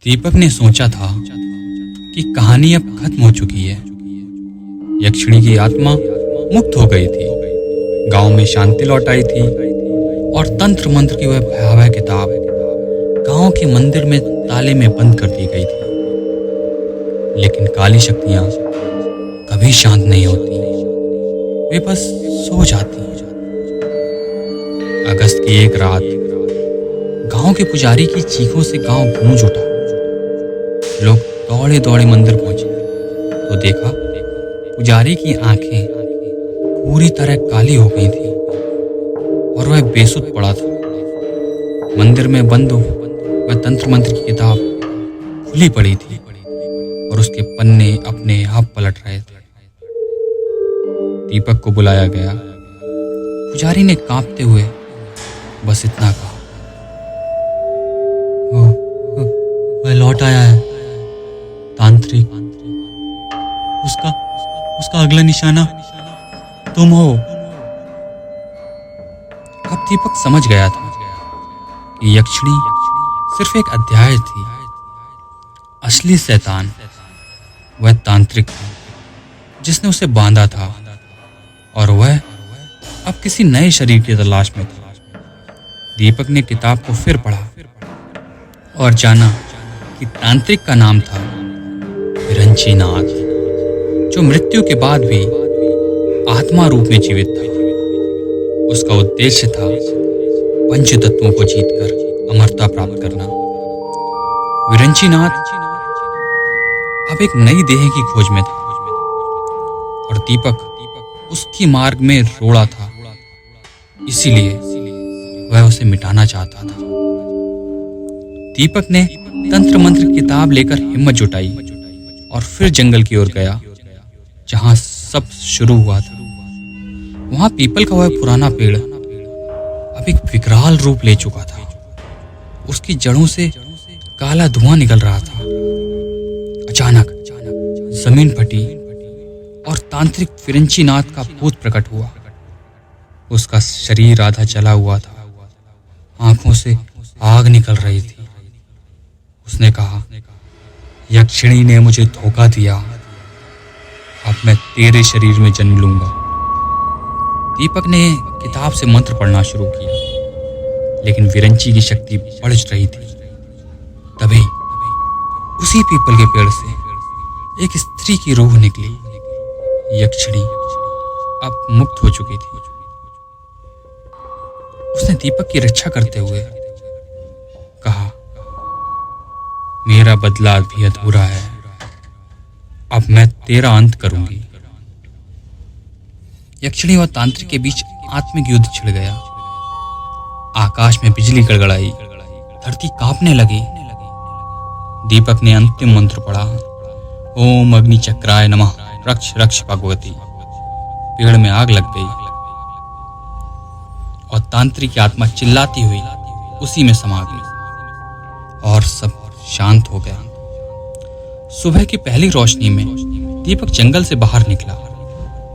दीपक ने सोचा था कि कहानी अब खत्म हो चुकी है। यक्षिणी की आत्मा मुक्त हो गई थी, गांव में शांति लौट आई थी और तंत्र मंत्र की वह भयावह किताब गांव के मंदिर में ताले में बंद कर दी गई थी। लेकिन काली शक्तियां कभी शांत नहीं होती, वे बस सो जाती। अगस्त की एक रात गांव के पुजारी की चीखों से गांव गूंज उठा। लोग दौड़े दौड़े मंदिर पहुंचे तो देखा पुजारी की आंखें पूरी तरह काली हो गई थी और वह बेसुध पड़ा था। मंदिर में बंद वह तंत्र मंत्र की किताब खुली पड़ी थी और उसके पन्ने अपने आप पलट रहे थे। दीपक को बुलाया गया। पुजारी ने कांपते हुए बस इतना कहा, वह लौट आया है। तांत्रिक, उसका अगला निशाना तुम हो। अब दीपक समझ गया था कि यक्षिणी सिर्फ एक अध्याय थी। असली शैतान वह तांत्रिक था जिसने उसे बांधा था और वह अब किसी नए शरीर की तलाश में था। दीपक ने किताब को फिर पढ़ा और जाना कि तांत्रिक का नाम था विरंचीनाथ, जो मृत्यु के बाद भी आत्मा रूप में जीवित था। उसका उद्देश्य था पंच तत्वों को जीतकर अमरता प्राप्त करना। विरंचीनाथ अब एक नई देह की खोज में था और दीपक उसकी मार्ग में रोड़ा था, इसीलिए वह उसे मिटाना चाहता था। दीपक ने तंत्र मंत्र की किताब लेकर हिम्मत जुटाई और फिर जंगल की ओर गया जहां सब शुरू हुआ था। वहां पीपल का वह पुराना पेड़ अब एक विकराल रूप ले चुका था। उसकी जड़ों से काला धुआं निकल रहा था। अचानक जमीन फटी और तांत्रिक विरंचीनाथ का भूत प्रकट हुआ। उसका शरीर आधा जला हुआ था, आंखों से आग निकल रही थी। उसने कहा, यक्षिणी ने मुझे धोखा दिया, अब मैं तेरे शरीर में जन्म लूंगा। दीपक ने किताब से मंत्र पढ़ना शुरू किया, लेकिन विरंची की शक्ति बढ़ रही थी। तभी उसी पीपल के पेड़ से एक स्त्री की रूह निकली। यक्षिणी अब मुक्त हो चुकी थी। उसने दीपक की रक्षा करते हुए कहा, मेरा बदला अभी अधूरा है, अब मैं तेरा अंत करूंगी। यक्षिणी और तांत्रिक के बीच आत्मिक युद्ध छिड़ गया। आकाश में बिजली गड़गड़ाई, धरती कांपने लगी। दीपक ने अंतिम मंत्र पढ़ा, ओम अग्नि चक्राय नमः, रक्ष रक्ष भगवती। पेड़ में आग लग गई और तांत्रिक की आत्मा चिल्लाती हुई उसी में समा गई और सब शांत हो गया। सुबह की पहली रोशनी में दीपक जंगल से बाहर निकला।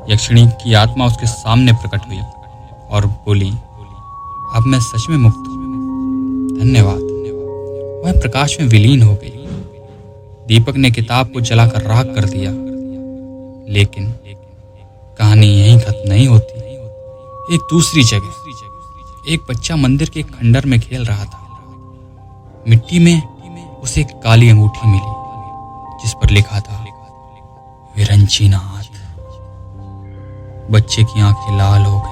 यक्षिणी की आत्मा उसके सामने प्रकट हुई और बोली, अब मैं सच में मुक्त हूं, धन्यवाद। वह प्रकाश में विलीन हो गई। दीपक ने किताब को जलाकर राख कर दिया, लेकिन कहानी यहीं खत्म नहीं होती। एक दूसरी जगह एक बच्चा मंदिर के खंडर में खेल रहा था। मिट्टी में उसे एक काली अंगूठी मिली जिस पर लिखा था विरंचीनाथ। बच्चे की आंखें लाल हो गई